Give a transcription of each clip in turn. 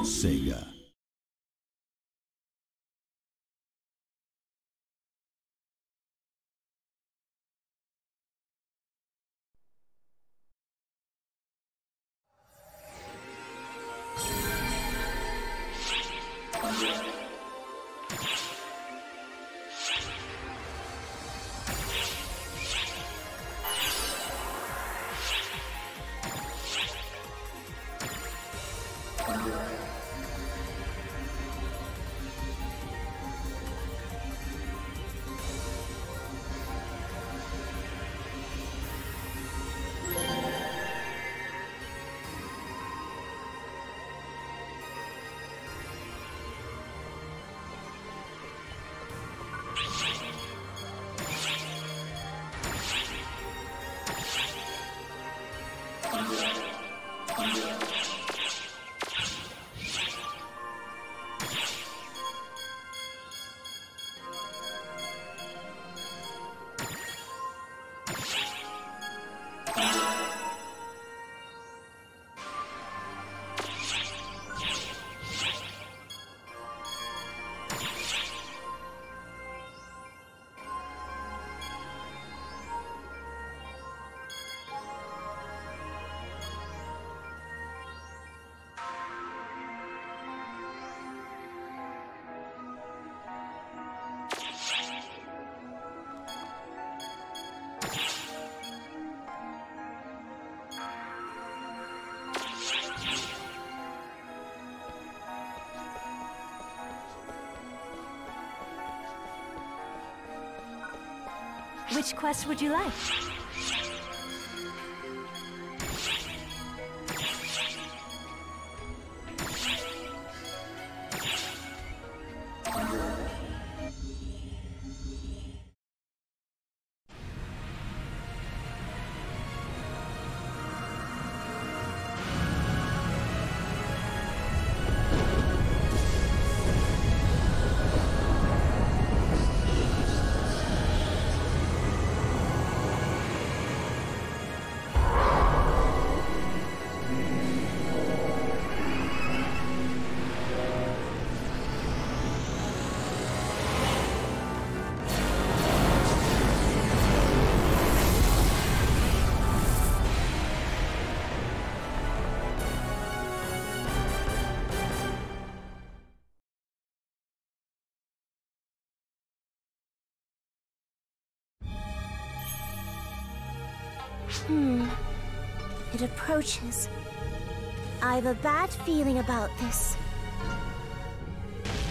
Sega. Which quest would you like? It approaches. I've a bad feeling about this.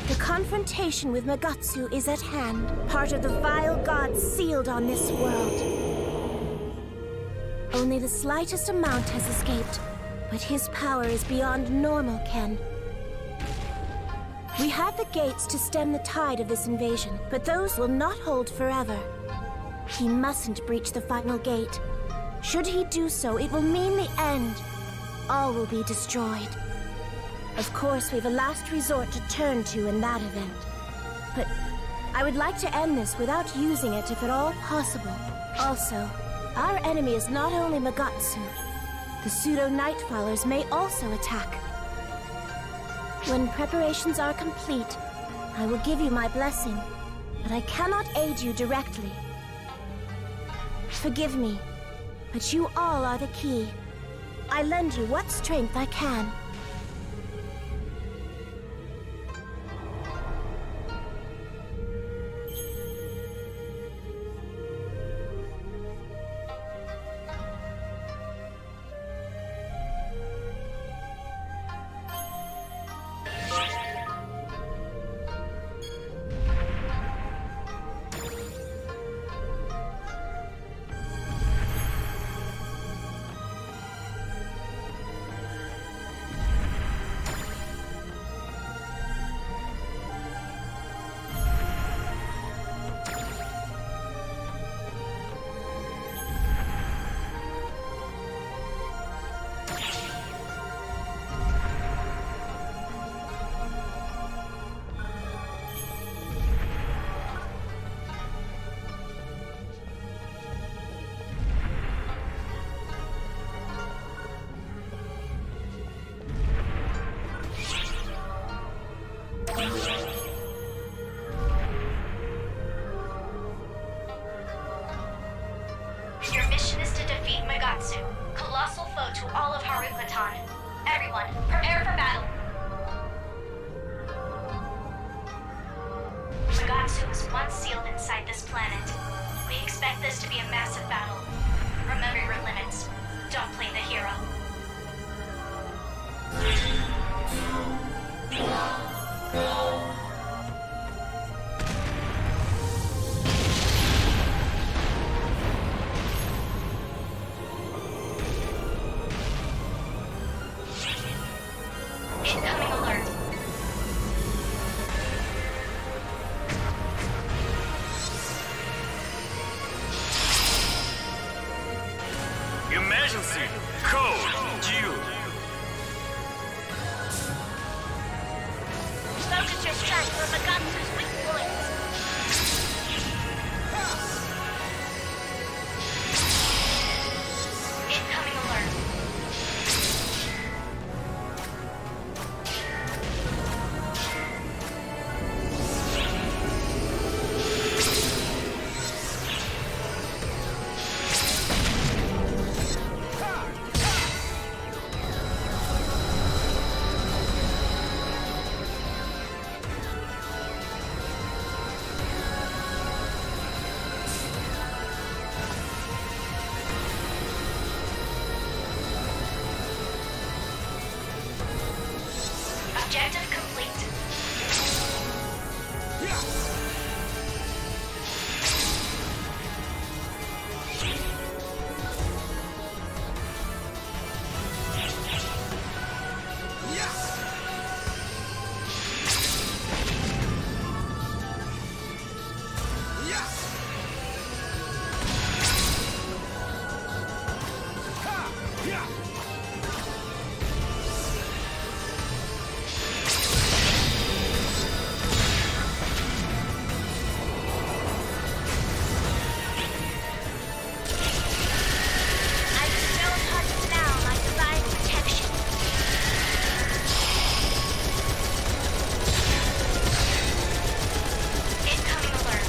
The confrontation with Magatsu is at hand, part of the vile gods sealed on this world. Only the slightest amount has escaped, but his power is beyond normal ken. We have the gates to stem the tide of this invasion, but those will not hold forever. He mustn't breach the final gate. Should he do so, it will mean the end. All will be destroyed. Of course, we've a last resort to turn to in that event. But I would like to end this without using it if at all possible. Also, our enemy is not only Magatsu. The pseudo-Nightfallers may also attack. When preparations are complete, I will give you my blessing, but I cannot aid you directly. Forgive me, but you all are the key. I lend you what strength I can. capsule was once sealed inside this planet. We expect this to be a massive battle. Remember your limits. Don't play the hero. Incoming alert. Emergency code due. Focus your strength on the Gatsu's weak points. Incoming alert. Objective complete. I still touch now my divine protection. Incoming alert.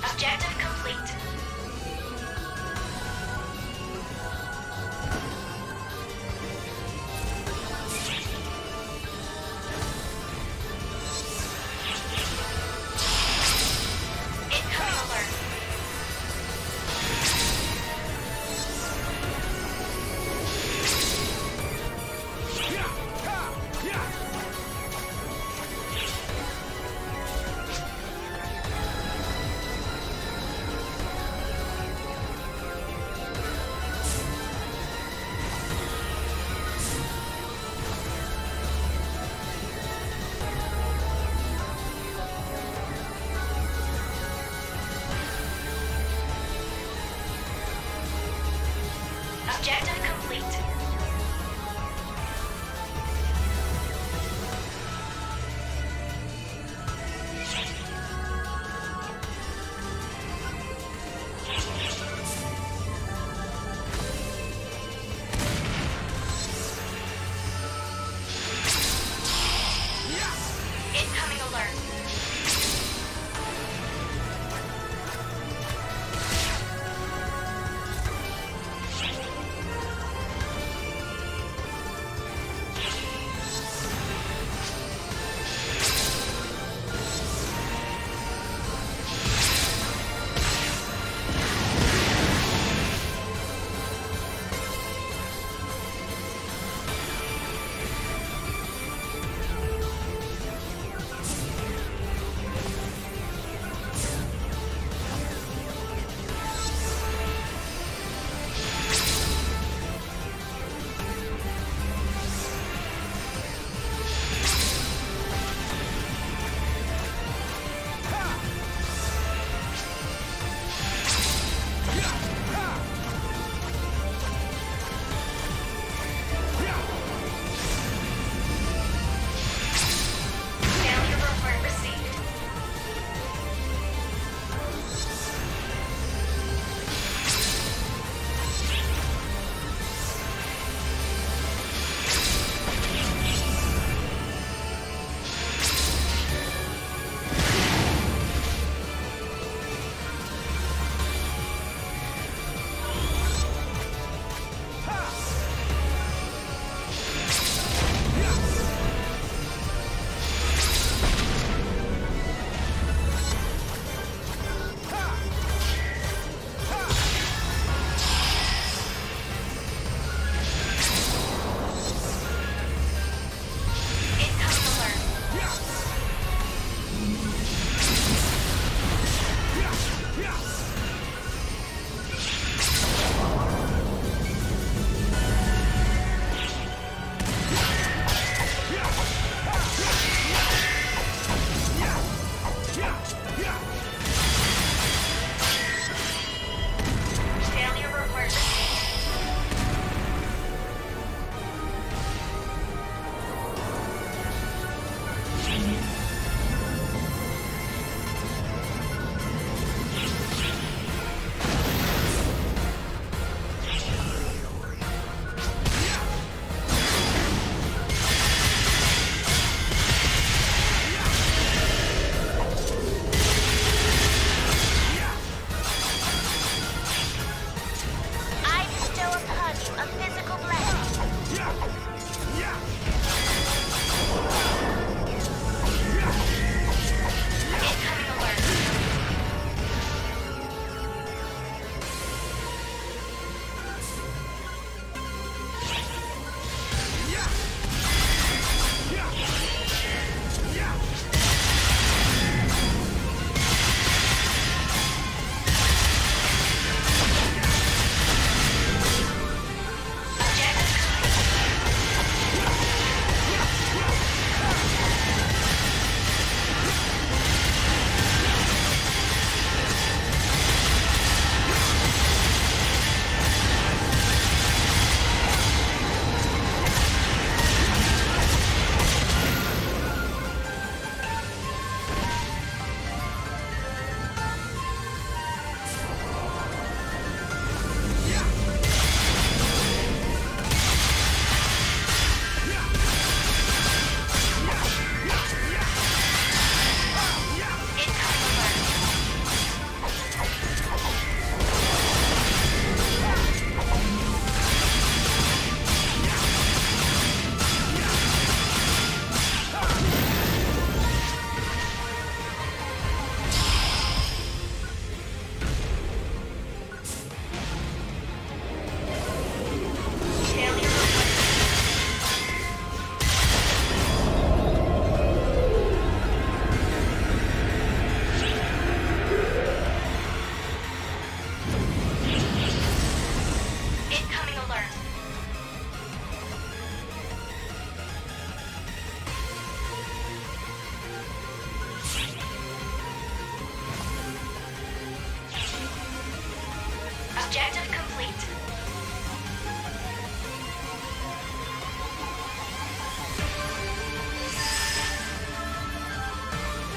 Objective complete. Incoming alert.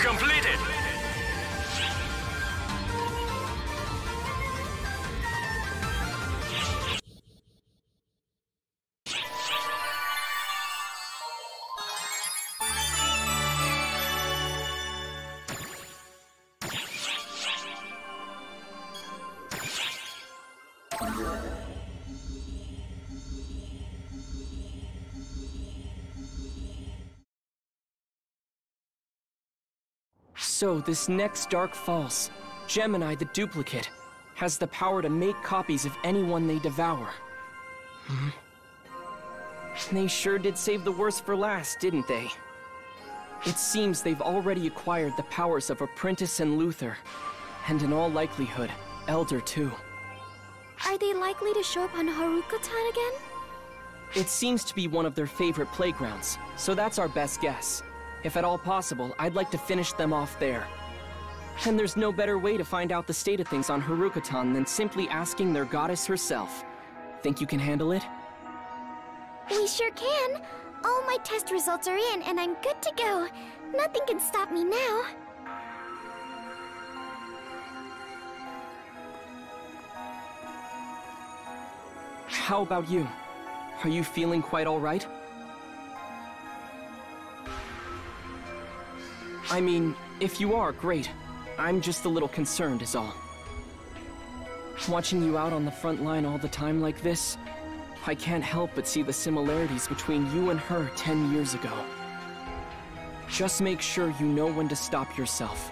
completed. So, this next Dark Falls, Gemini the Duplicate, has the power to make copies of anyone they devour. They sure did save the worst for last, didn't they? It seems they've already acquired the powers of Apprentice and Luther, and in all likelihood, Elder too. Are they likely to show up on Haruka-tan again? It seems to be one of their favorite playgrounds, so that's our best guess. If at all possible, I'd like to finish them off there. And there's no better way to find out the state of things on Haruka-tan than simply asking their goddess herself. Think you can handle it? We sure can. All my test results are in, and I'm good to go. Nothing can stop me now. How about you? Are you feeling quite all right? I mean, if you are, great. I'm just a little concerned is all. Watching you out on the front line all the time like this, I can't help but see the similarities between you and her 10 years ago. Just make sure you know when to stop yourself.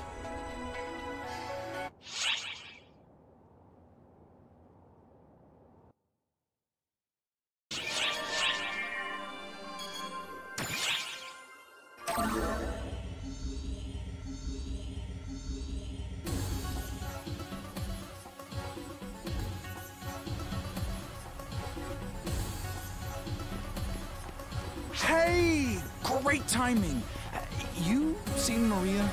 Hey! Great timing! You seen Maria?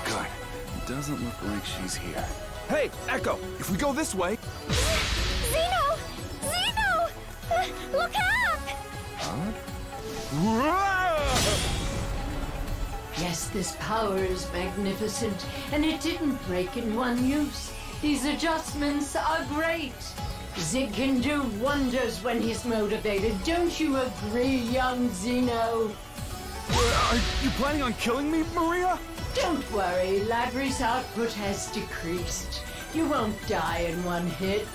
Good. Doesn't look like she's here. Hey, Echo! If we go this way... Zeno! Zeno! Look out! Yes, this power is magnificent, and it didn't break in one use. These adjustments are great. Zig can do wonders when he's motivated. Don't you agree, young Zeno? Are you planning on killing me, Maria? Don't worry, Labrie's output has decreased. You won't die in one hit.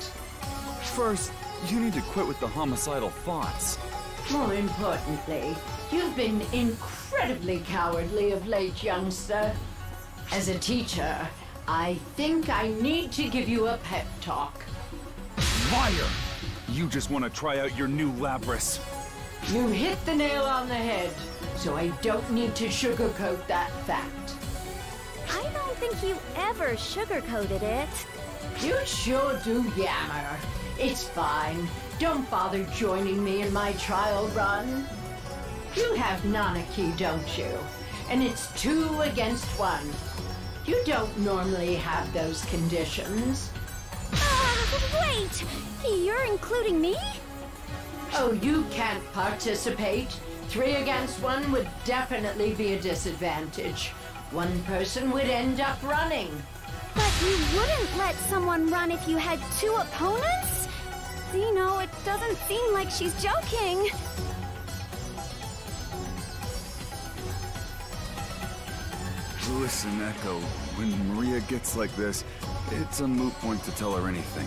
First, you need to quit with the homicidal thoughts. More importantly, you've been incredibly cowardly of late, youngster. As a teacher, I think I need to give you a pep talk. Liar! You just want to try out your new Labris. You hit the nail on the head, so I don't need to sugarcoat that fact. I don't think you ever sugarcoated it. You sure do yammer. It's fine. Don't bother joining me in my trial run. You have Nanaki, don't you? And it's 2 against 1. You don't normally have those conditions. Wait! You're including me? Oh, you can't participate. 3 against 1 would definitely be a disadvantage. One person would end up running. But you wouldn't let someone run if you had 2 opponents? Zeno, it doesn't seem like she's joking. Listen, Echo, when Maria gets like this, it's a moot point to tell her anything.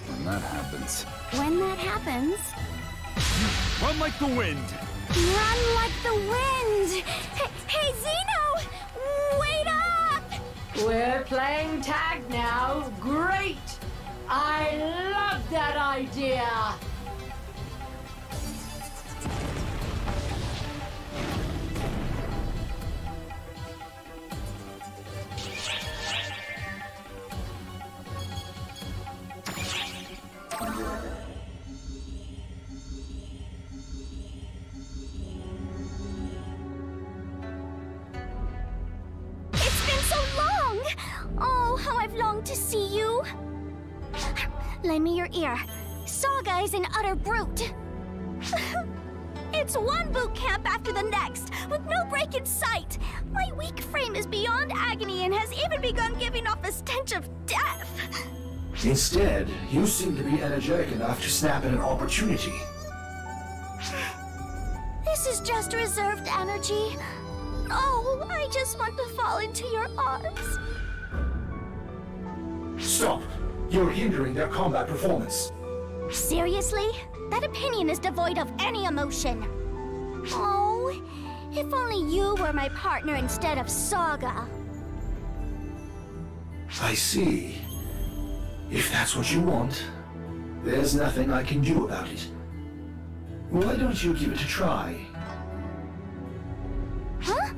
When that happens... When that happens... Run like the wind! Run like the wind! Hey, Zeno! Wait up! We're playing tag now. Great! I love that idea! Oh, how I've longed to see you! Lend me your ear. Saga is an utter brute. It's It's one boot camp after the next, with no break in sight. My weak frame is beyond agony and has even begun giving off a stench of death. Instead, you seem to be energetic enough to snap at an opportunity. This is just reserved energy. Oh, I just want to fall into your arms. Stop! You're hindering their combat performance. Seriously? That opinion is devoid of any emotion. Oh, if only you were my partner instead of Saga. I see. If that's what you want, there's nothing I can do about it. Why don't you give it a try? Huh?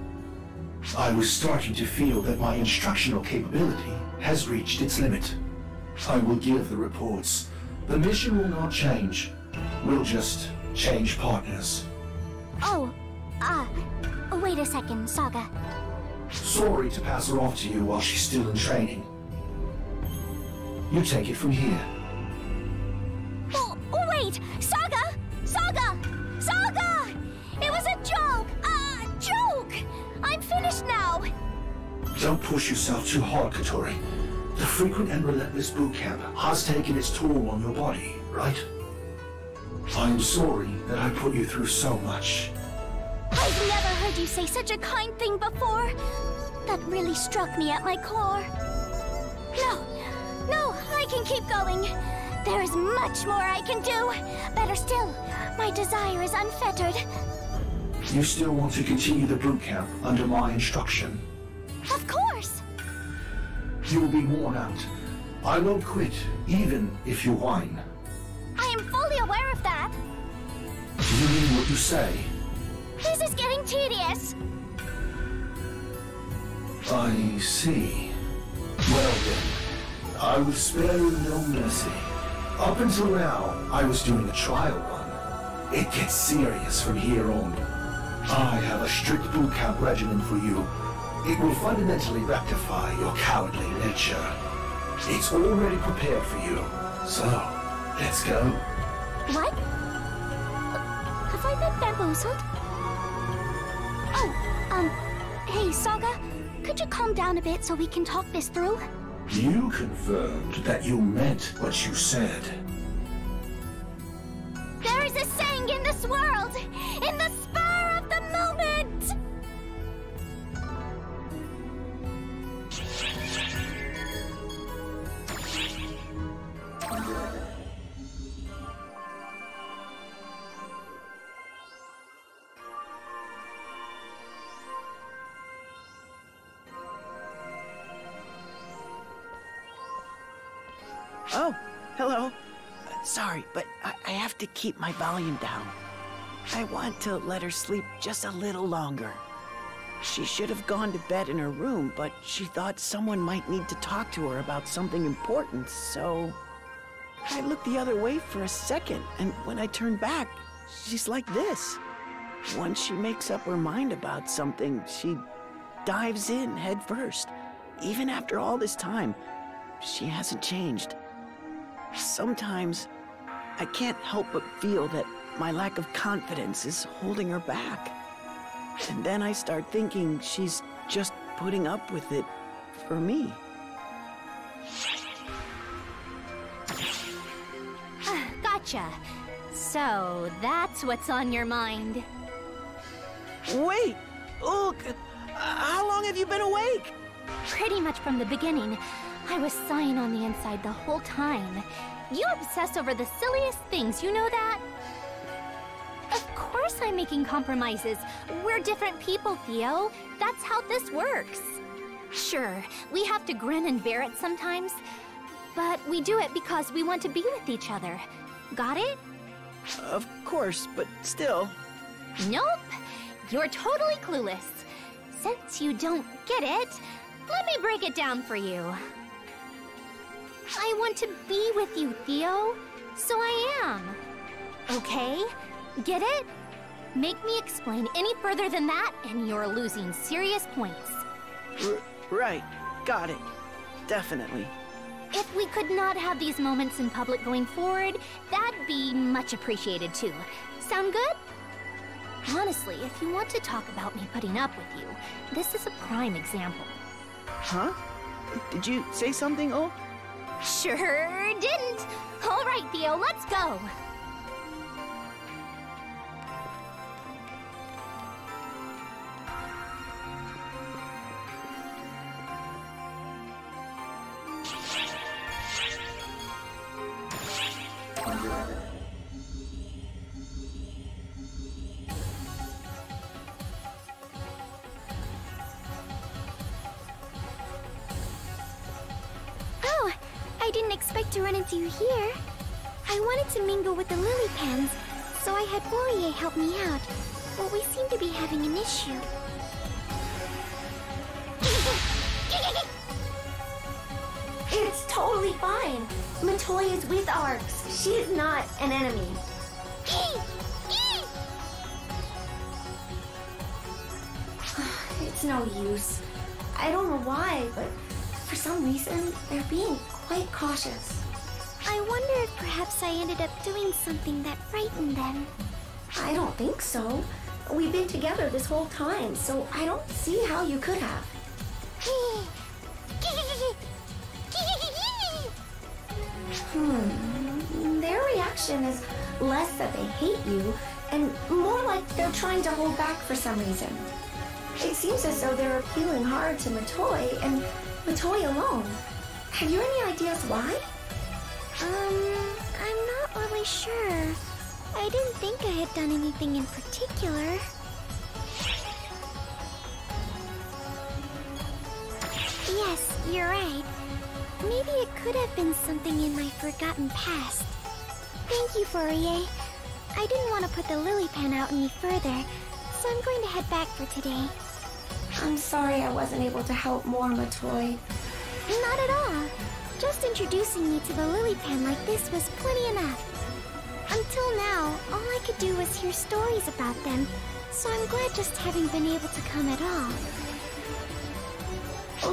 I was starting to feel that my instructional capability has reached its limit. I will give the reports. The mission will not change. We'll just change partners. Oh, wait a second, Saga. Sorry to pass her off to you while she's still in training. You take it from here. Oh, wait! Saga! Saga! Saga! It was a joke! Joke! I'm finished now! Don't push yourself too hard, Katori. The frequent and relentless boot camp has taken its toll on your body, right? I'm sorry that I put you through so much. I've never heard you say such a kind thing before. That really struck me at my core. No, I can keep going. There is much more I can do. Better still, my desire is unfettered. You still want to continue the boot camp under my instruction? Of course! You will be worn out. I won't quit, even if you whine. I am fully aware of that. Do you mean what you say? This is getting tedious. I see. Well then, I will spare you no mercy. Up until now, I was doing a trial run. It gets serious from here on. I have a strict boot camp regimen for you. It will fundamentally rectify your cowardly nature. It's already prepared for you. So, let's go. What? Have I been bamboozled? Oh, hey, Saga. Could you calm down a bit so we can talk this through? You confirmed that you meant what you said. There is a saying in this world, in the spur of the moment! Oh, hello. Sorry, but I have to keep my volume down. I want to let her sleep just a little longer. She should have gone to bed in her room, but she thought someone might need to talk to her about something important, so... I looked the other way for a second, and when I turned back, she's like this. Once she makes up her mind about something, she dives in head first. Even after all this time, she hasn't changed. Sometimes, I can't help but feel that my lack of confidence is holding her back. And then I start thinking she's just putting up with it for me. Gotcha. So, that's what's on your mind. Wait! Look! How long have you been awake? Pretty much from the beginning. I was sighing on the inside the whole time. You obsess over the silliest things, you know that? Of course I'm making compromises. We're different people, Theo. That's how this works. Sure, we have to grin and bear it sometimes, but we do it because we want to be with each other. Got it? Of course, but still. Nope. You're totally clueless. Since you don't get it, let me break it down for you. I want to be with you, Theo. So I am. Okay? Get it? Make me explain any further than that, and you're losing serious points. Right. Got it. Definitely. If we could not have these moments in public going forward, that'd be much appreciated too. Sound good? Honestly, if you want to talk about me putting up with you, this is a prime example. Huh? Did you say something, Oh? Sure didn't. All right, Theo, let's go. Oh, I didn't expect to run into you here. I wanted to mingle with the lily pads, so I had Fourier help me out. But we seem to be having an issue. It's totally fine. Matoy is with Arcs. She is not an enemy. It's no use. I don't know why, but for some reason, they're being quite cautious. I wonder if perhaps I ended up doing something that frightened them. I don't think so. We've been together this whole time, so I don't see how you could have. Their reaction is less that they hate you, and more like they're trying to hold back for some reason. It seems as though they're appealing hard to Matoy, and Matoy alone. Have you any ideas why? I'm not really sure. I didn't think I had done anything in particular. Yes, you're right. Maybe it could have been something in my forgotten past. Thank you, Fourier. I didn't want to put the lily pen out any further, so I'm going to head back for today. I'm sorry I wasn't able to help more, Matoy. Not at all. Just introducing me to the lily pen like this was plenty enough. Until now, all I could do was hear stories about them, so I'm glad just having been able to come at all.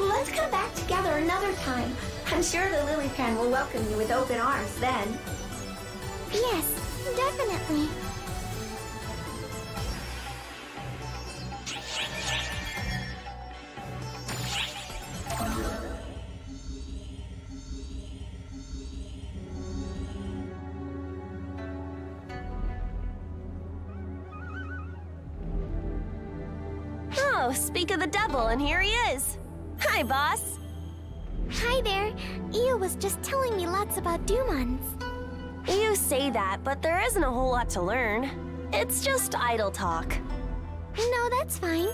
Let's come back together another time. I'm sure the lily pen will welcome you with open arms then. Yes, definitely. Oh, speak of the devil, and here he is. Hi, boss. Hi there. Io was just telling me lots about Dumons. You say that, but there isn't a whole lot to learn. It's just idle talk. No, that's fine.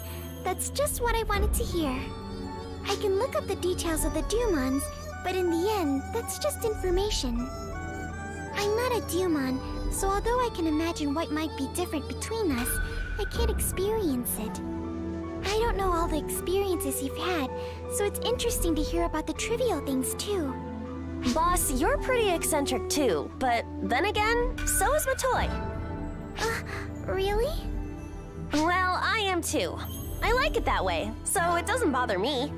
That's just what I wanted to hear. I can look up the details of the Dumons, but in the end, that's just information. I'm not a Dumon, so although I can imagine what might be different between us, I can't experience it. I don't know all the experiences you've had, so it's interesting to hear about the trivial things too. Boss, you're pretty eccentric too, but then again, so is Matoy. Really? Well, I am too. I like it that way, so it doesn't bother me.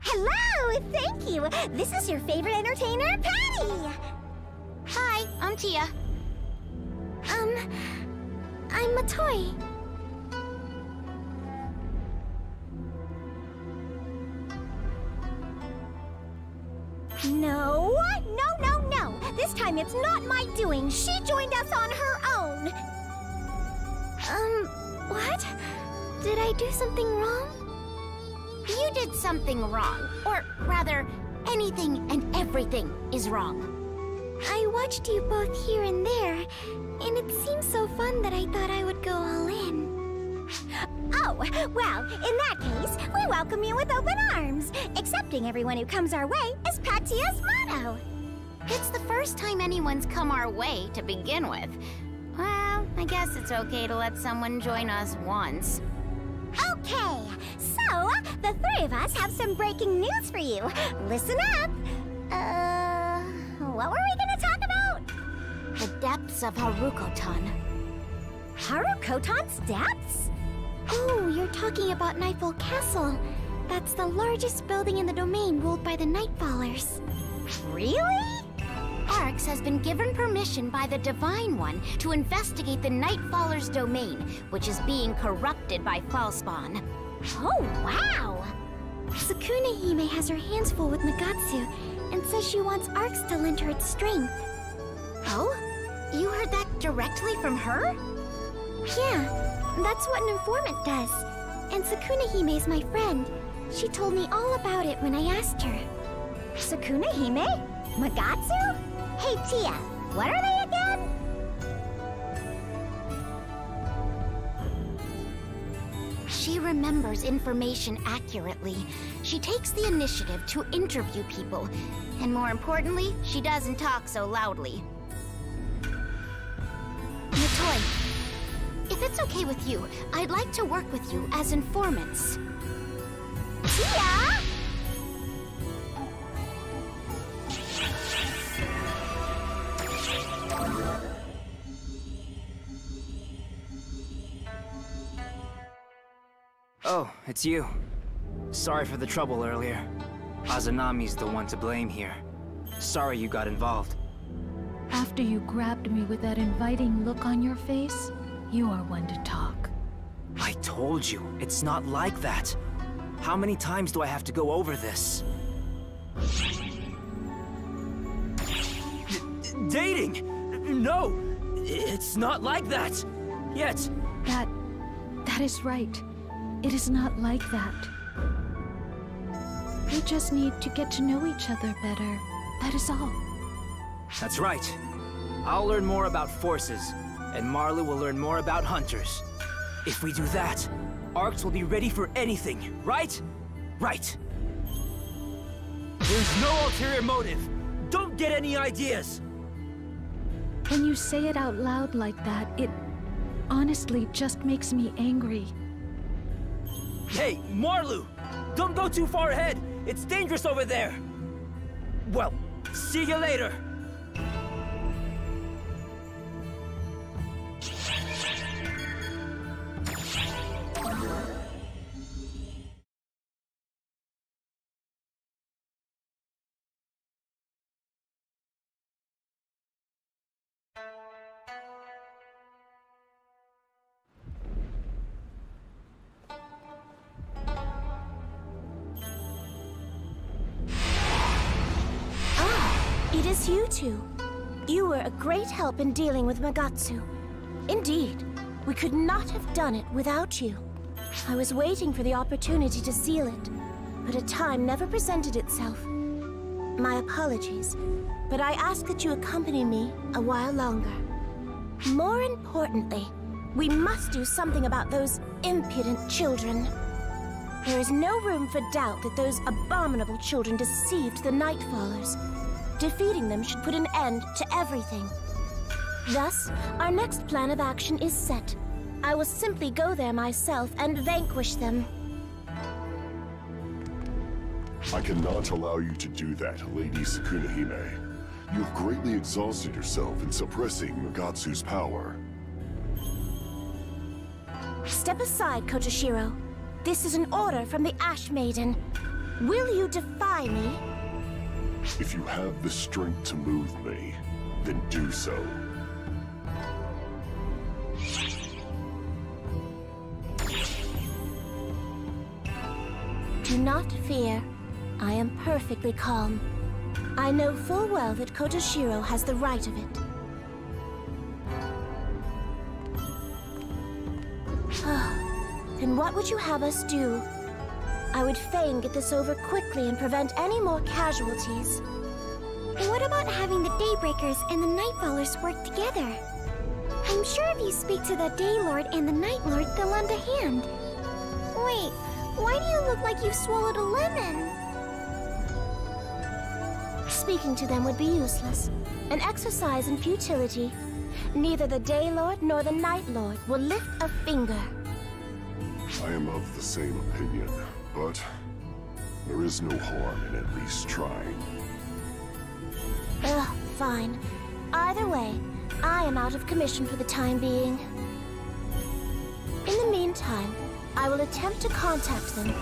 Hello! Thank you! This is your favorite entertainer, Patty! Hi, I'm Tia. I'm Matoy. No! No! This time it's not my doing. She joined us on her own. What? Did I do something wrong? You did something wrong. Or rather, anything and everything is wrong. I watched you both here and there, and it seemed so fun that I thought I would go all in. Oh, well, in that case, we welcome you with open arms. Accepting everyone who comes our way is Patia's motto. It's the first time anyone's come our way to begin with. Well, I guess it's okay to let someone join us once. Okay, so the three of us have some breaking news for you. Listen up. What were we gonna talk about? The depths of Harukotan. Harukotan's depths? Oh, you're talking about Nightfall Castle. That's the largest building in the domain ruled by the Nightfallers. Really? Arx has been given permission by the Divine One to investigate the Nightfallers' domain, which is being corrupted by Falspawn. Oh, wow! Sukuna Hime has her hands full with Nagatsu and says she wants Arx to lend her its strength. Oh? You heard that directly from her? Yeah, that's what an informant does. And Sukuna Hime is my friend. She told me all about it when I asked her. Sukuna Hime? Nagatsu? Hey, Tia, what are they again? She remembers information accurately. She takes the initiative to interview people. And more importantly, she doesn't talk so loudly. Matoy, if it's okay with you, I'd like to work with you as informants. Tia! Oh, it's you. Sorry for the trouble earlier. Azanami's the one to blame here. Sorry you got involved. After you grabbed me with that inviting look on your face, you are one to talk. I told you, it's not like that. How many times do I have to go over this? Dating? No! It's not like that! Yet! That is right. It is not like that. We just need to get to know each other better. That is all. That's right. I'll learn more about forces, and Marlu will learn more about hunters. If we do that, Arx will be ready for anything, right? Right. There's no ulterior motive. Don't get any ideas. When you say it out loud like that, it honestly just makes me angry. Hey, Marlu! Don't go too far ahead! It's dangerous over there! Well, see you later! It is you two. You were a great help in dealing with Nagatsu. Indeed, we could not have done it without you. I was waiting for the opportunity to seal it, but a time never presented itself. My apologies, but I ask that you accompany me a while longer. More importantly, we must do something about those impudent children. There is no room for doubt that those abominable children deceived the Nightfallers. Defeating them should put an end to everything. Thus, our next plan of action is set. I will simply go there myself and vanquish them. I cannot allow you to do that, Lady Sukunahime. You have greatly exhausted yourself in suppressing Nagatsu's power. Step aside, Kotoshiro. This is an order from the Ash Maiden. Will you defy me? If you have the strength to move me, then do so. Do not fear. I am perfectly calm. I know full well that Kotoshiro has the right of it. Then what would you have us do? I would fain get this over quickly and prevent any more casualties. What about having the Daybreakers and the Nightfallers work together? I'm sure if you speak to the Daylord and the Night Lord, they'll lend a hand. Wait, why do you look like you swallowed a lemon? Speaking to them would be useless. An exercise in futility. Neither the Daylord nor the Night Lord will lift a finger. I am of the same opinion, but there is no harm in at least trying. Fine. Either way, I am out of commission for the time being. In the meantime, I will attempt to contact them.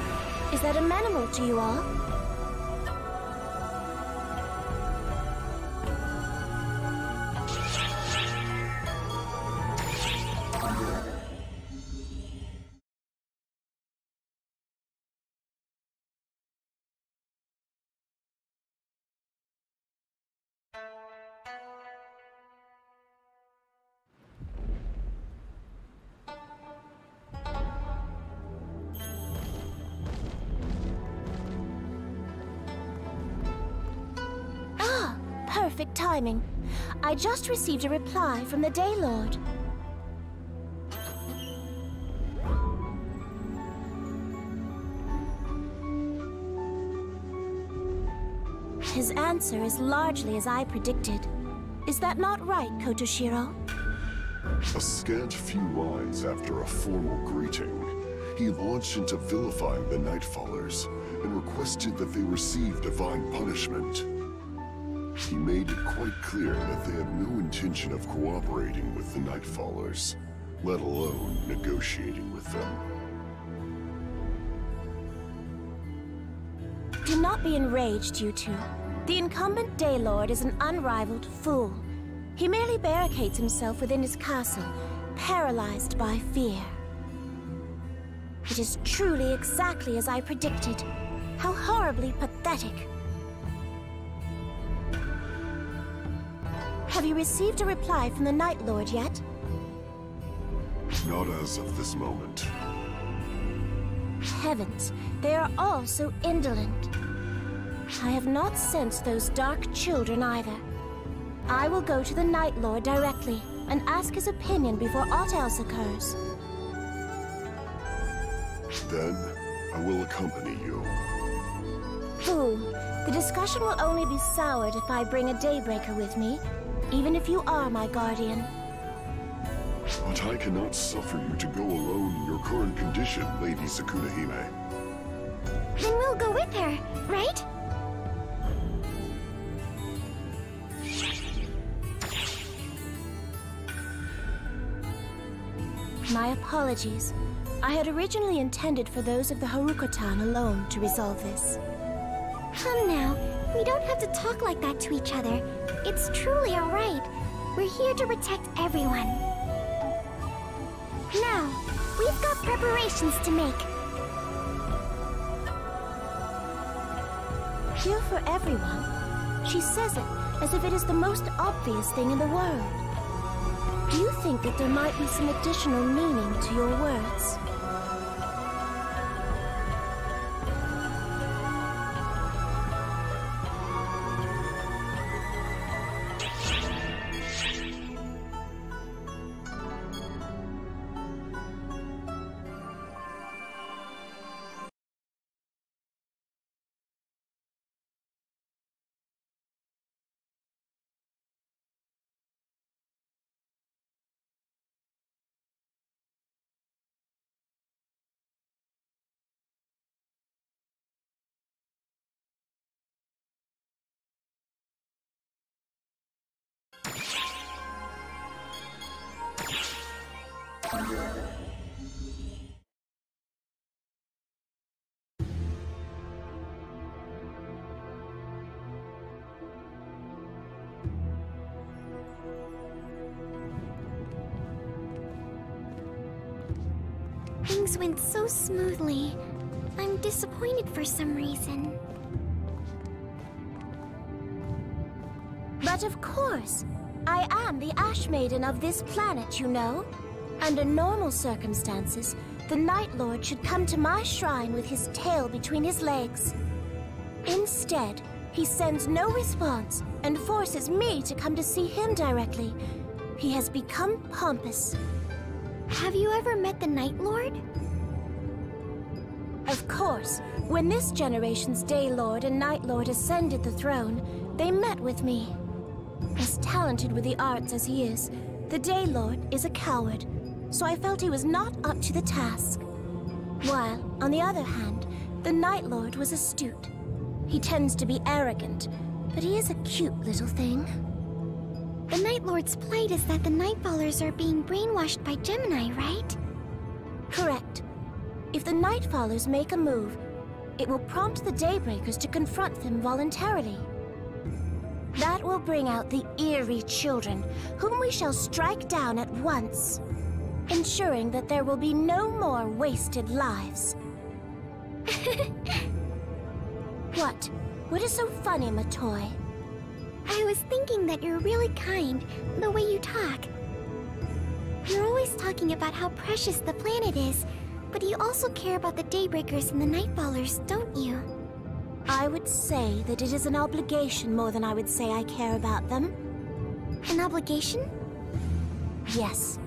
Is that amenable to you all? Perfect timing. I just received a reply from the Daylord. His answer is largely as I predicted. Is that not right, Kotoshiro? A scant few lines after a formal greeting, he launched into vilifying the Nightfallers and requested that they receive divine punishment. He made it quite clear that they have no intention of cooperating with the Nightfallers, let alone negotiating with them. Do not be enraged, you two. The incumbent Daylord is an unrivaled fool. He merely barricades himself within his castle, paralyzed by fear. It is truly exactly as I predicted. How horribly pathetic. Have you received a reply from the Night Lord yet? Not as of this moment. Heavens, they are all so indolent. I have not sensed those dark children either. I will go to the Night Lord directly and ask his opinion before aught else occurs. Then, I will accompany you. Fool, the discussion will only be soured if I bring a Daybreaker with me, even if you are my guardian. But I cannot suffer you to go alone in your current condition, Lady Tsukunahime. Then we'll go with her, right? My apologies. I had originally intended for those of the Haruko-tan alone to resolve this. Come now, we don't have to talk like that to each other. It's truly alright. We're here to protect everyone. Now, we've got preparations to make. Here for everyone? She says it as if it is the most obvious thing in the world. Do you think that there might be some additional meaning to your words? Things went so smoothly. I'm disappointed for some reason. But of course, I am the Ash Maiden of this planet, you know. Under normal circumstances, the Night Lord should come to my shrine with his tail between his legs. Instead, he sends no response and forces me to come to see him directly. He has become pompous. Have you ever met the Night Lord? Of course. When this generation's Daylord and Night Lord ascended the throne, they met with me. As talented with the arts as he is, the Daylord is a coward, so I felt he was not up to the task. While, on the other hand, the Night Lord was astute. He tends to be arrogant, but he is a cute little thing. The Night Lord's plight is that the Nightfallers are being brainwashed by Gemini, right? Correct. If the Nightfallers make a move, it will prompt the Daybreakers to confront them voluntarily. That will bring out the eerie children, whom we shall strike down at once, ensuring that there will be no more wasted lives. What? What is so funny, Matoy? I was thinking that you're really kind, the way you talk. You're always talking about how precious the planet is, but you also care about the Daybreakers and the Nightfallers, don't you? I would say that it is an obligation more than I would say I care about them. An obligation? Yes.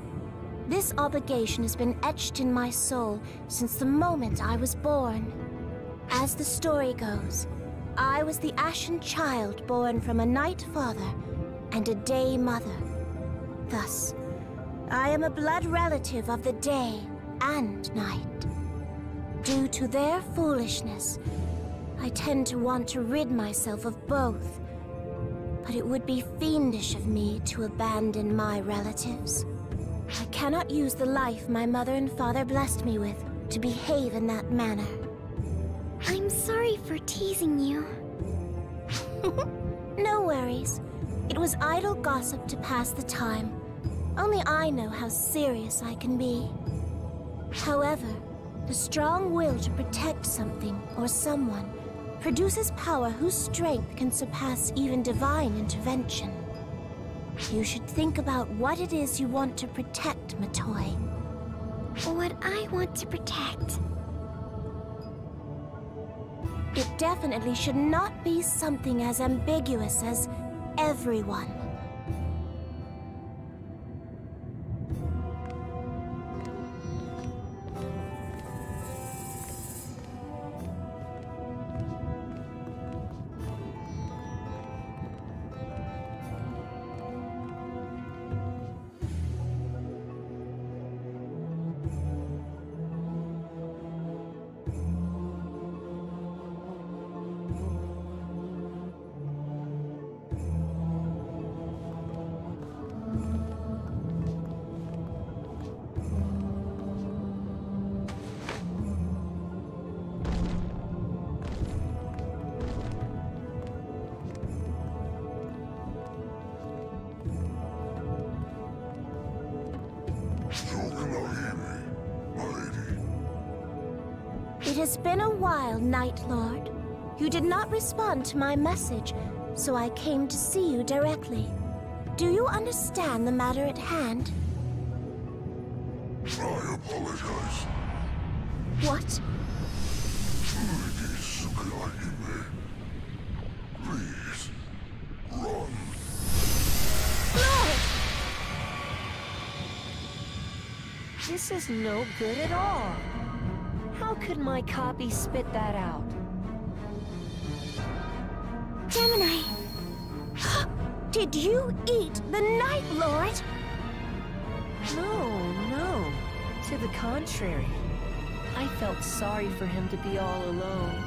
This obligation has been etched in my soul since the moment I was born. As the story goes, I was the Ashen child born from a Night Father and a Day Mother. Thus, I am a blood relative of the Day and Night. Due to their foolishness, I tend to want to rid myself of both. But it would be fiendish of me to abandon my relatives. I cannot use the life my mother and father blessed me with to behave in that manner. I'm sorry for teasing you. No worries. It was idle gossip to pass the time. Only I know how serious I can be. However, the strong will to protect something or someone produces power whose strength can surpass even divine intervention. You should think about what it is you want to protect, Matoy. What I want to protect. It definitely should not be something as ambiguous as everyone. It has been a while, Night Lord. You did not respond to my message, so I came to see you directly. Do you understand the matter at hand? I apologize. What? Please, run. Lord! This is no good at all. How could my copy spit that out? Gemini! Did you eat the Night Lord? No. To the contrary. I felt sorry for him to be all alone.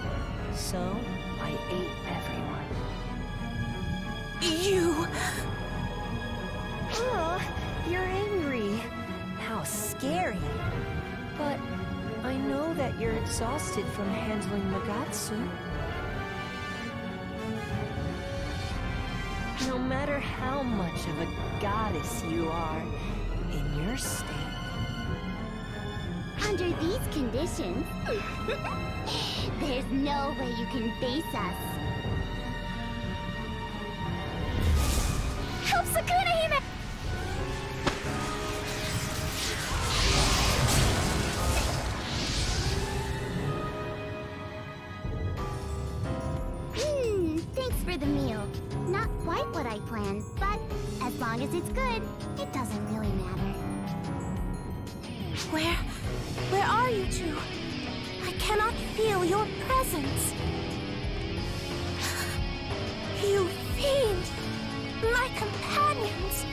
So, I ate everyone. You... Oh, you're angry. How scary. But I know that you're exhausted from handling Magatsu. No matter how much of a goddess you are, in your state. Under these conditions, there's no way you can face us. Help Sukuna Hime! Thanks for the meal. Not quite what I planned, but as long as it's good, it doesn't really matter. Where are you two? I cannot feel your presence. You fiend! My companions!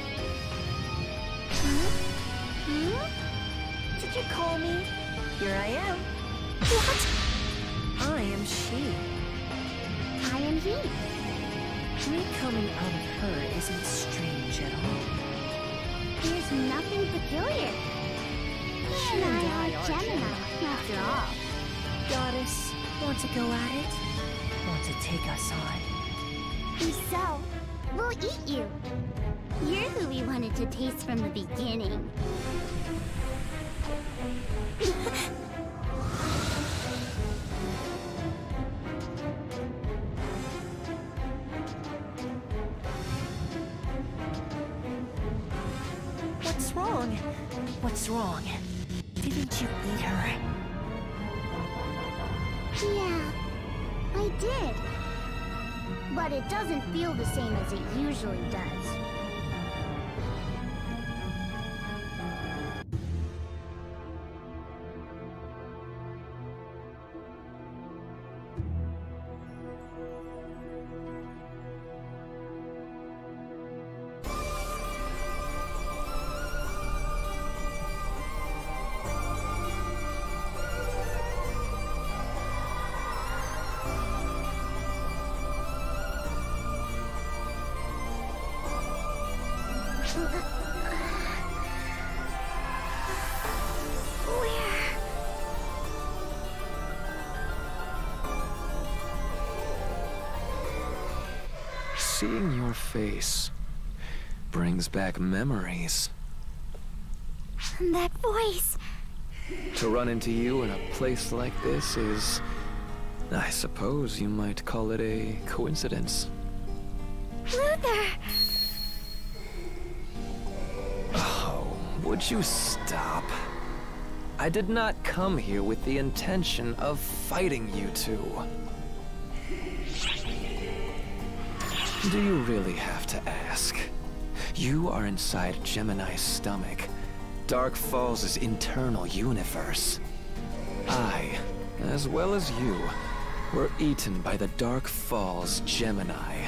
Did you call me? Here I am. What? I am she. I am he. Me coming out of her isn't strange at all. There's nothing peculiar. She and I are Gemini, after all. Goddess, want to go at it? Want to take us on? If so, we'll eat you. You're who we wanted to taste from the beginning. What's wrong? What's wrong? Didn't you eat her? Yeah, I did. But it doesn't feel the same as it usually does. Seeing your face brings back memories. That voice. To run into you in a place like this is, I suppose you might call it a coincidence. Luther! Oh, would you stop? I did not come here with the intention of fighting you two. Do you really have to ask? You are inside Gemini's stomach, Dark Falls' internal universe. I, as well as you, were eaten by the Dark Falls Gemini.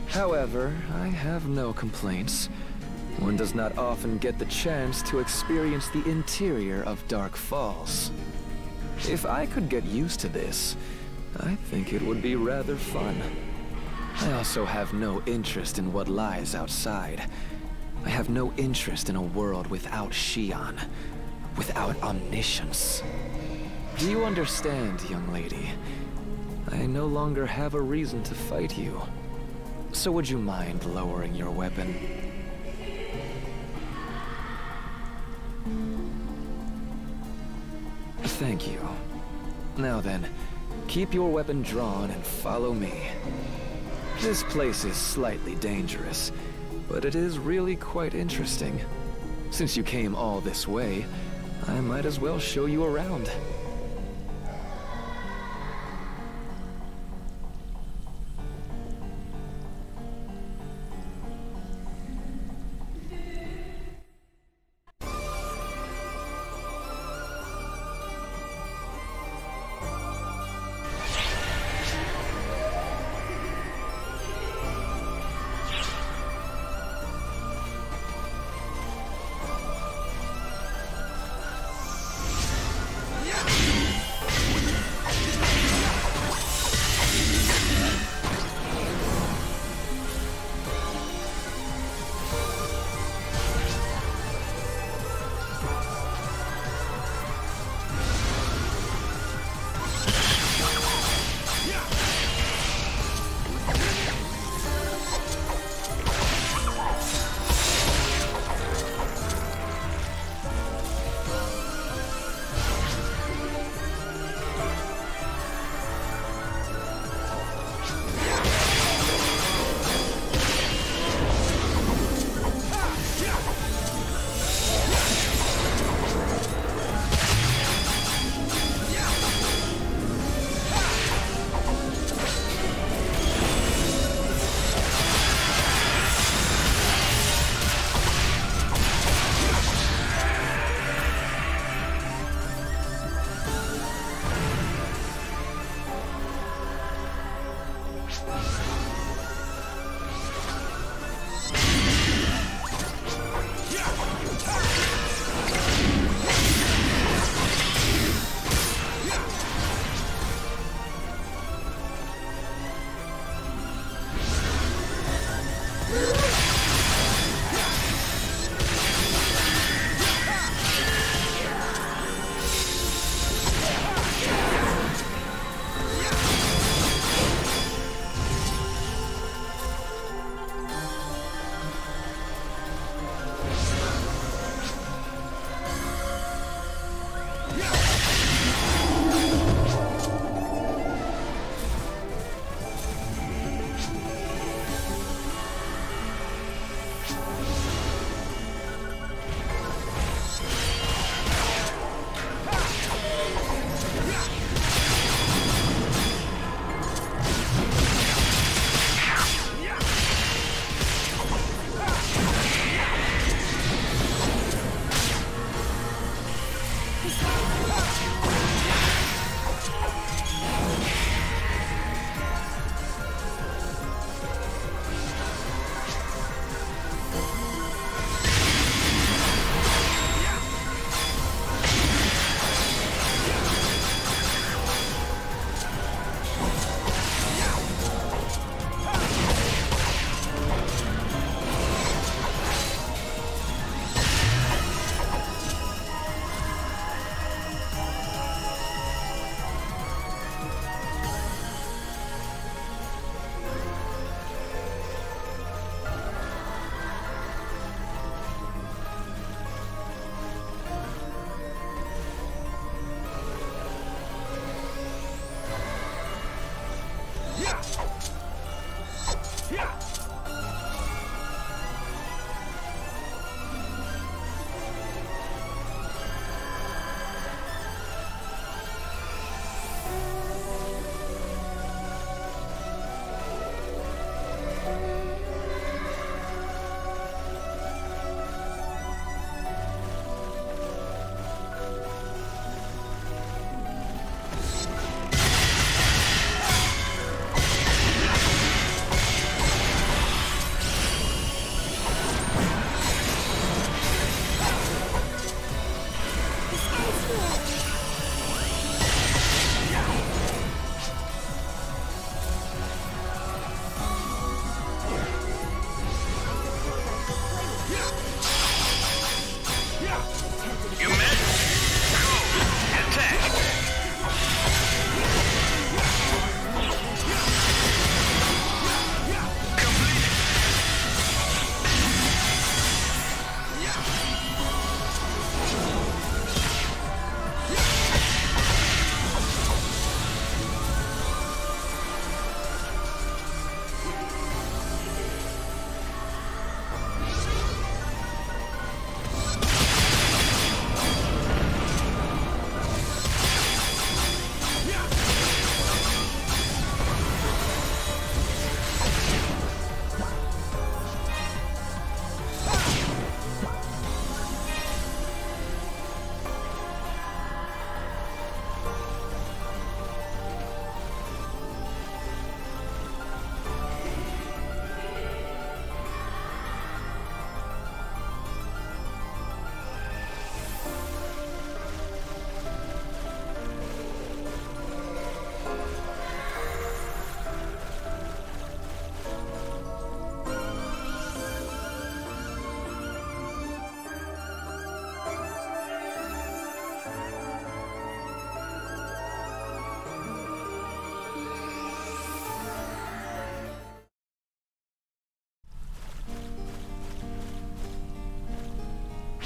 However, I have no complaints. One does not often get the chance to experience the interior of Dark Falls. If I could get used to this, I think it would be rather fun. I also have no interest in what lies outside. I have no interest in a world without Xion, without omniscience. Do you understand, young lady? I no longer have a reason to fight you. So would you mind lowering your weapon? Thank you. Now then, keep your weapon drawn and follow me. This place is slightly dangerous, but it is really quite interesting. Since you came all this way, I might as well show you around. Yeah!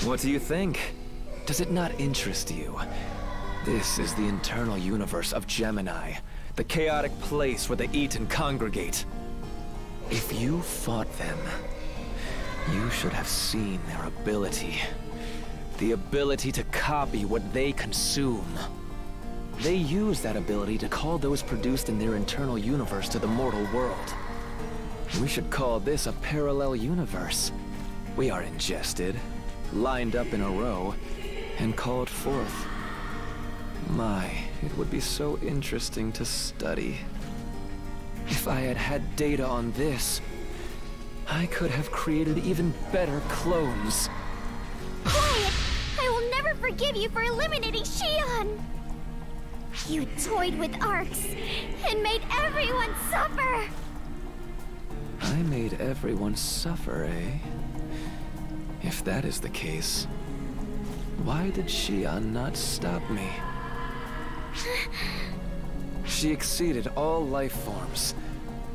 What do you think? Does it not interest you? This is the internal universe of Gemini, the chaotic place where they eat and congregate. If you fought them, you should have seen their ability. The ability to copy what they consume. They use that ability to call those produced in their internal universe to the mortal world. We should call this a parallel universe. We are ingested, lined up in a row, and called forth. My, it would be so interesting to study. If I had had data on this, I could have created even better clones. Quiet! I will never forgive you for eliminating Xion! You toyed with arcs and made everyone suffer! I made everyone suffer, eh? If that is the case, why did Xion not stop me? She exceeded all life forms.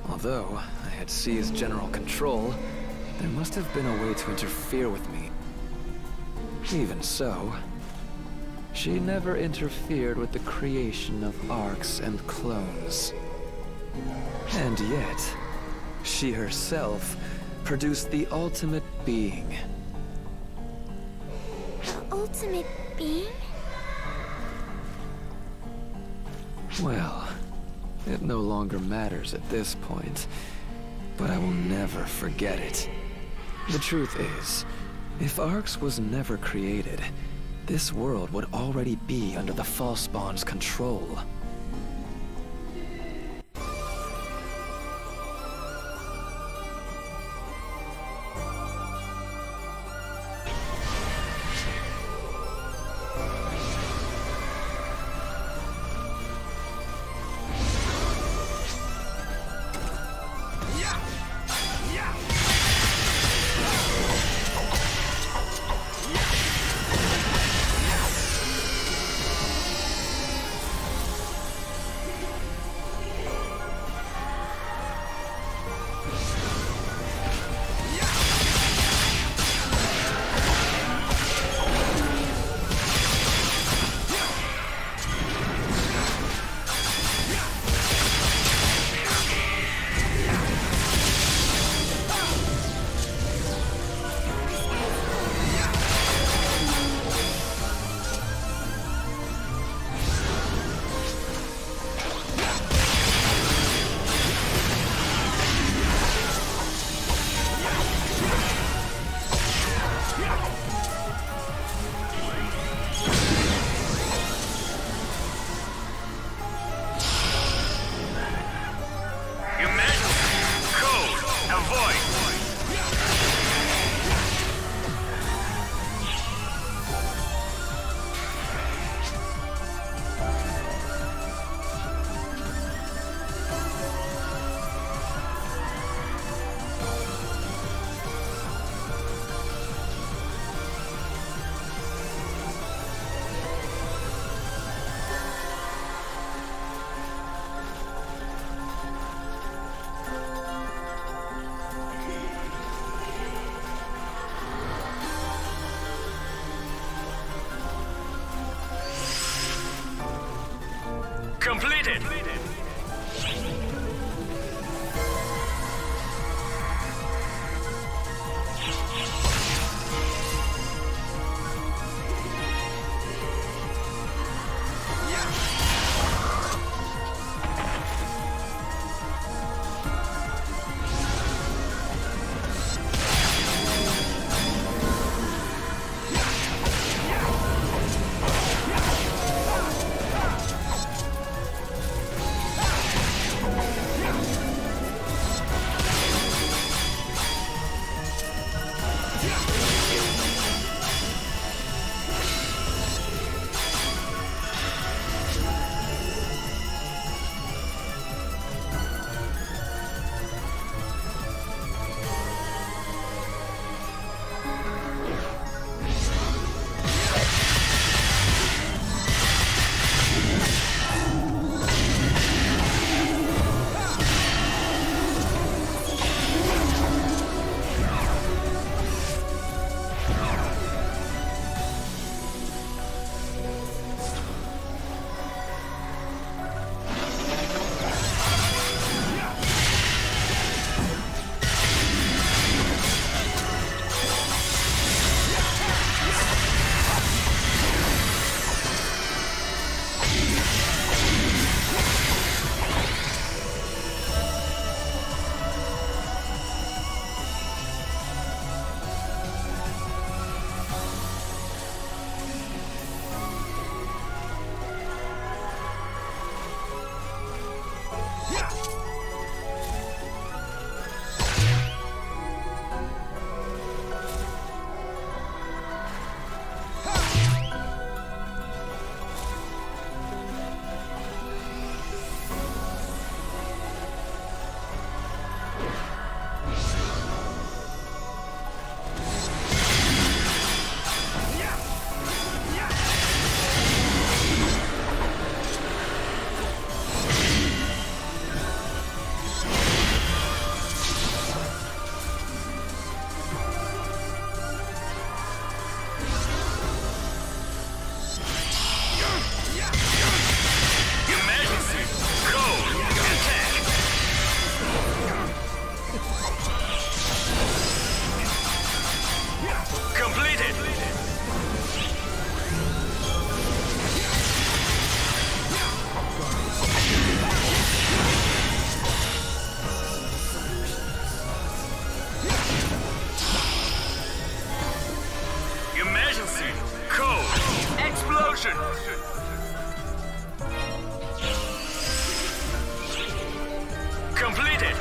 Although I had seized general control, there must have been a way to interfere with me. Even so, she never interfered with the creation of arcs and clones. And yet, she herself produced the ultimate being. The ultimate being? Well, it no longer matters at this point, but I will never forget it. The truth is, if Arx was never created, this world would already be under the Falspawn's control. Completed!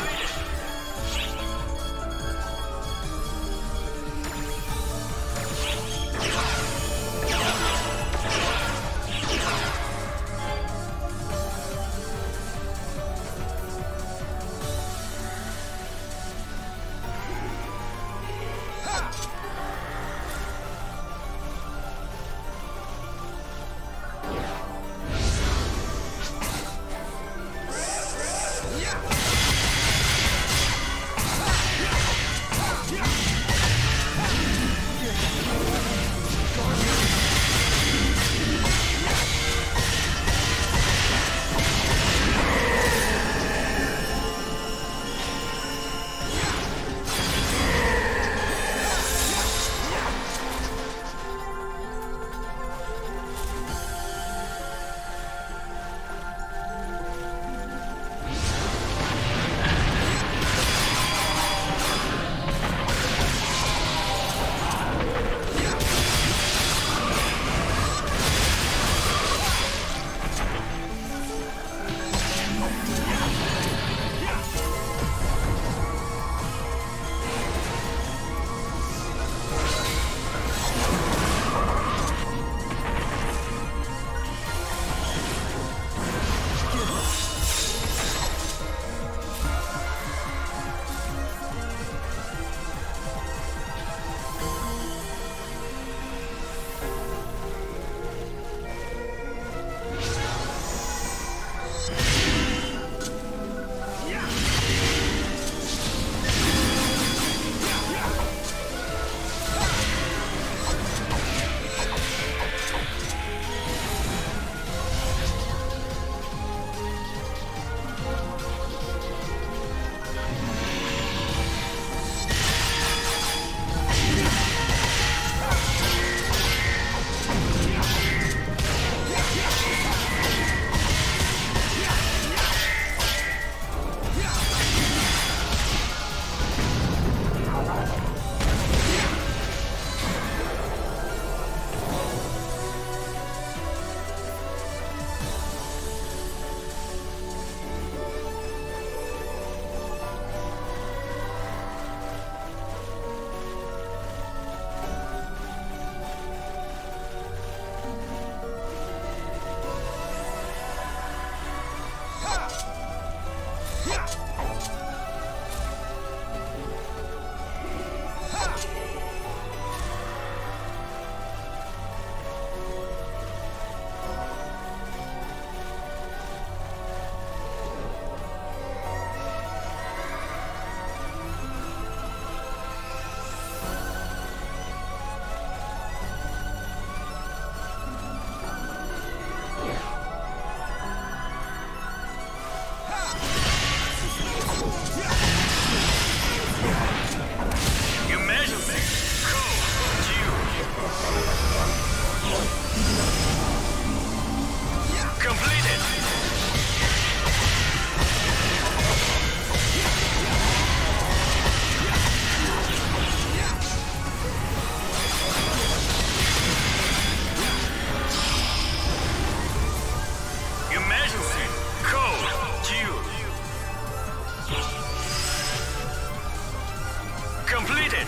Completed!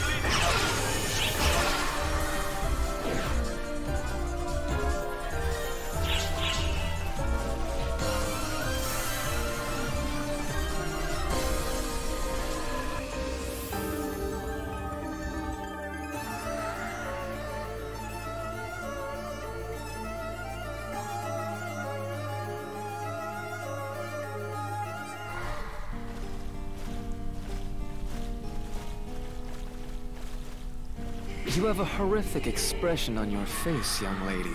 You have a horrific expression on your face, young lady.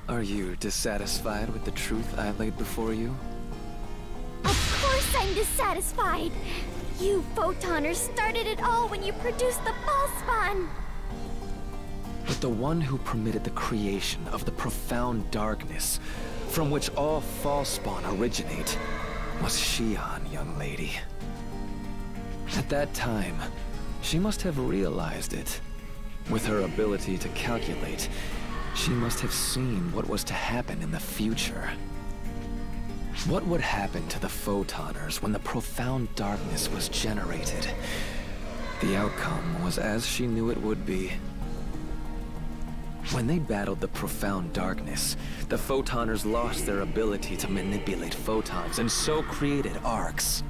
Are you dissatisfied with the truth I laid before you? Of course I'm dissatisfied! You Photoners started it all when you produced the ball spawn! But the one who permitted the creation of the profound darkness from which all false spawn originate was Xion, young lady. At that time, she must have realized it. With her ability to calculate, she must have seen what was to happen in the future. What would happen to the Photoners when the profound darkness was generated? The outcome was as she knew it would be. When they battled the profound darkness, the Photoners lost their ability to manipulate photons and so created arcs.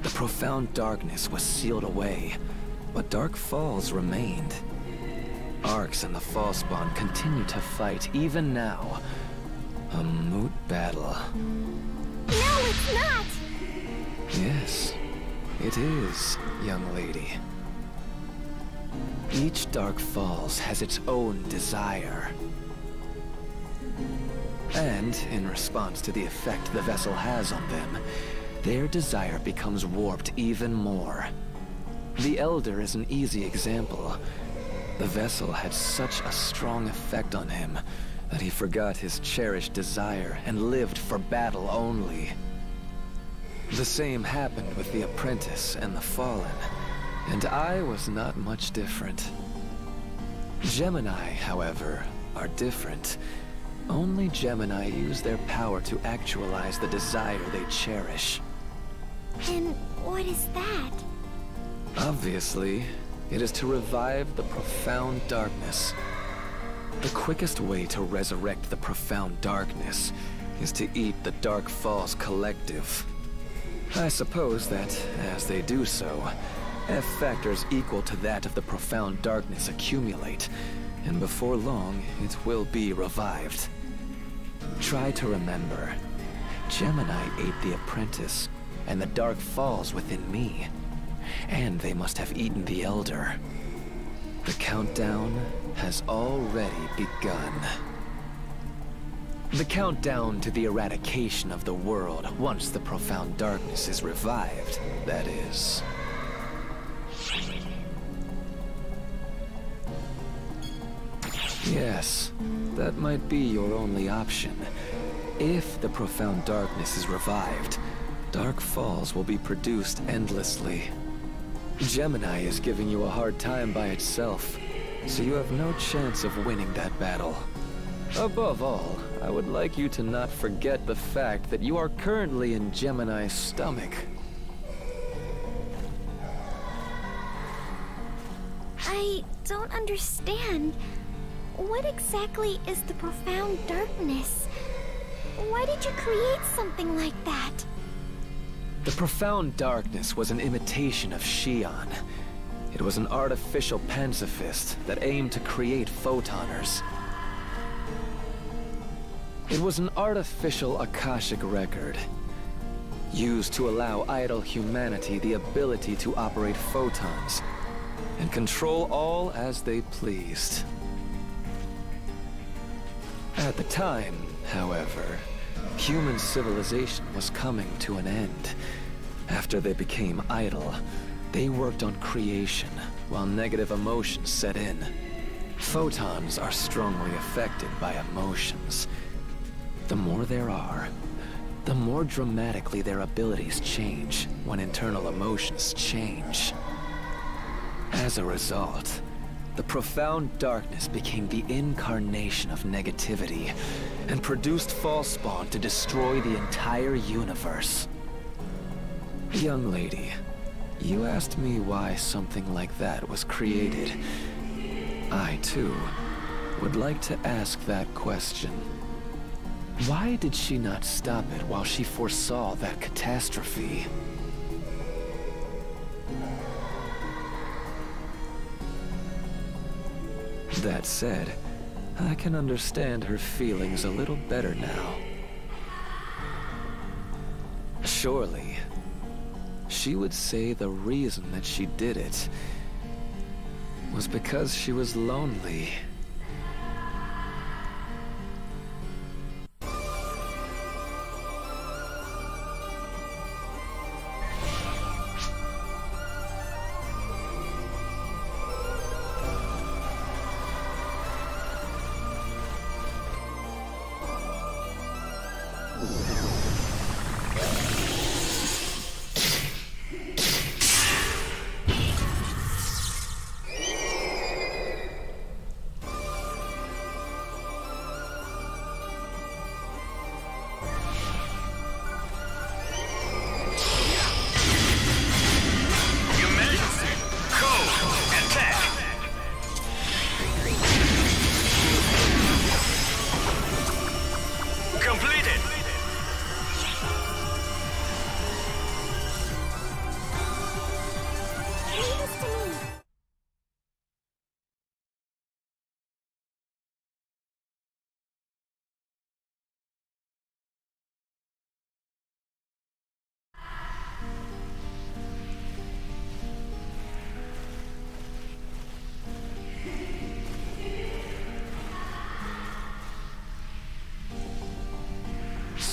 The profound darkness was sealed away, but Dark Falls remained. Arcs and the Fallspawn continue to fight even now. A moot battle. No, it's not! Yes, it is, young lady. Each Dark Falls has its own desire. And, in response to the effect the vessel has on them, their desire becomes warped even more. The Elder is an easy example. The vessel had such a strong effect on him that he forgot his cherished desire and lived for battle only. The same happened with the Apprentice and the Fallen, and I was not much different. Gemini, however, are different. Only Gemini use their power to actualize the desire they cherish. And what is that? Obviously, it is to revive the profound darkness. The quickest way to resurrect the profound darkness is to eat the Dark Falls Collective. I suppose that, as they do so, F factors equal to that of the profound darkness accumulate, and before long, it will be revived. Try to remember, Gemini ate the Apprentice, and the Dark Falls within me. And they must have eaten the Elder. The countdown has already begun. The countdown to the eradication of the world once the profound darkness is revived, that is. Yes, that might be your only option. If the profound darkness is revived, Dark Falls will be produced endlessly. Gemini is giving you a hard time by itself, so you have no chance of winning that battle. Above all, I would like you to not forget the fact that you are currently in Gemini's stomach. I don't understand. What exactly is the profound darkness? Why did you create something like that? The profound darkness was an imitation of Xion. It was an artificial pacifist that aimed to create photoners. It was an artificial Akashic record, used to allow idle humanity the ability to operate photons and control all as they pleased. At the time, however, human civilization was coming to an end. After they became idle, they worked on creation while negative emotions set in. Photons are strongly affected by emotions. The more there are, the more dramatically their abilities change when internal emotions change. As a result, the profound darkness became the incarnation of negativity and produced Fallspawn to destroy the entire universe. Young lady, you asked me why something like that was created. I, too, would like to ask that question. Why did she not stop it while she foresaw that catastrophe? That said, I can understand her feelings a little better now. Surely, she would say the reason that she did it was because she was lonely.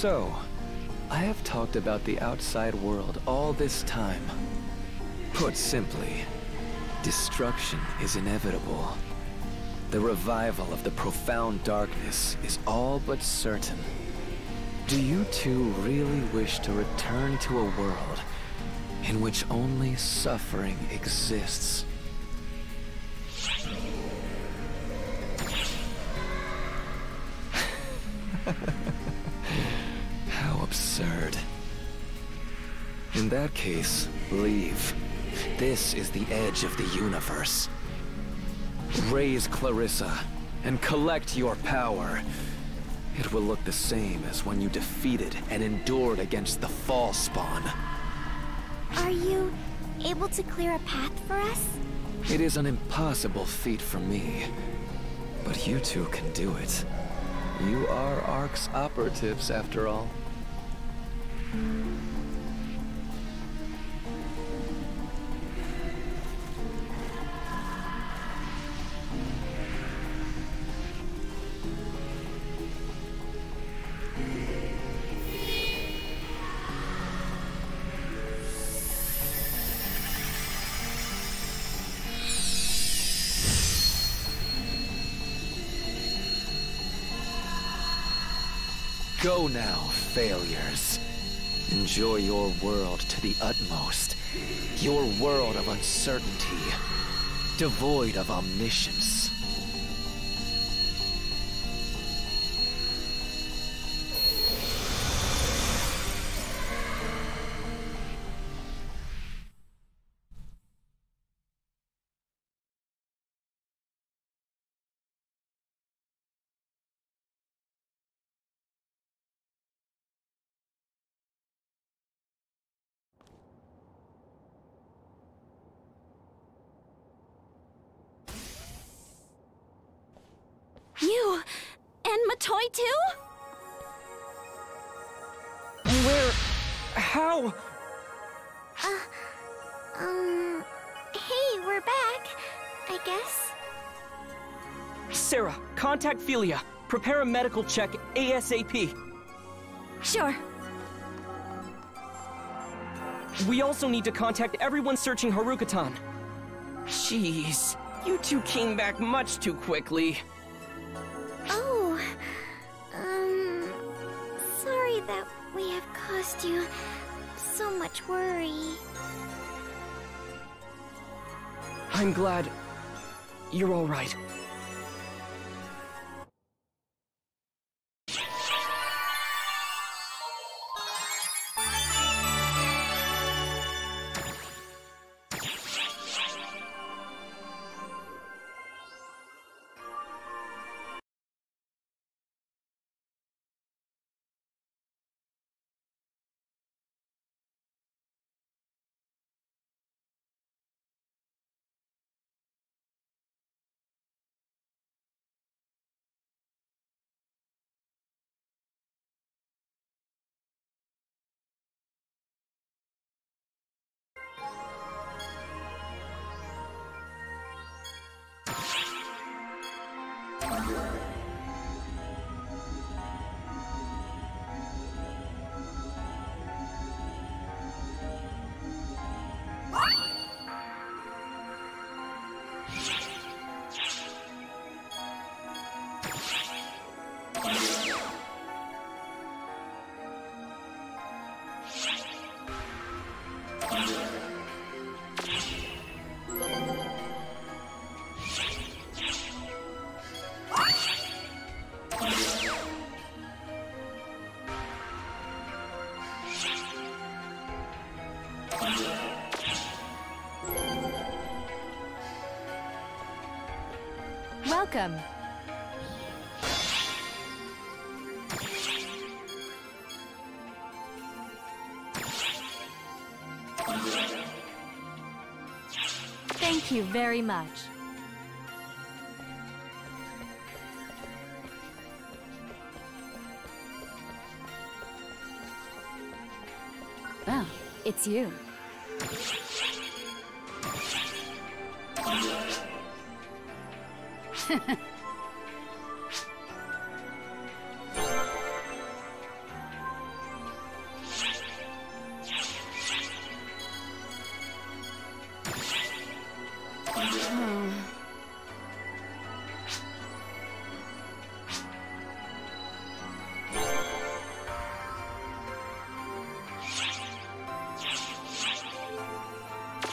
So, I have talked about the outside world all this time. Put simply, destruction is inevitable. The revival of the profound darkness is all but certain. Do you two really wish to return to a world in which only suffering exists? How absurd. In that case, leave. This is the edge of the universe. Raise Clarissa, and collect your power. It will look the same as when you defeated and endured against the Fall Spawn. Are you able to clear a path for us? It is an impossible feat for me, but you two can do it. You are ARC's operatives, after all. Go now, failures. Enjoy your world to the utmost. Your world of uncertainty, devoid of omniscience. You and Matoy too? Where? How? Hey, we're back, I guess. Sarah, contact Philia. Prepare a medical check ASAP. Sure. We also need to contact everyone searching Haruka-tan. Jeez, you two came back much too quickly. Oh, sorry that we have caused you so much worry. I'm glad you're all right. Welcome. Thank you very much. Oh, it's you.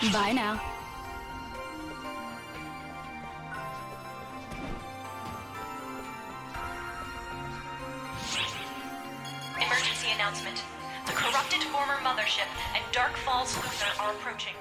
Bye now. Emergency announcement. The corrupted former mothership and Dark Falls Luther are approaching.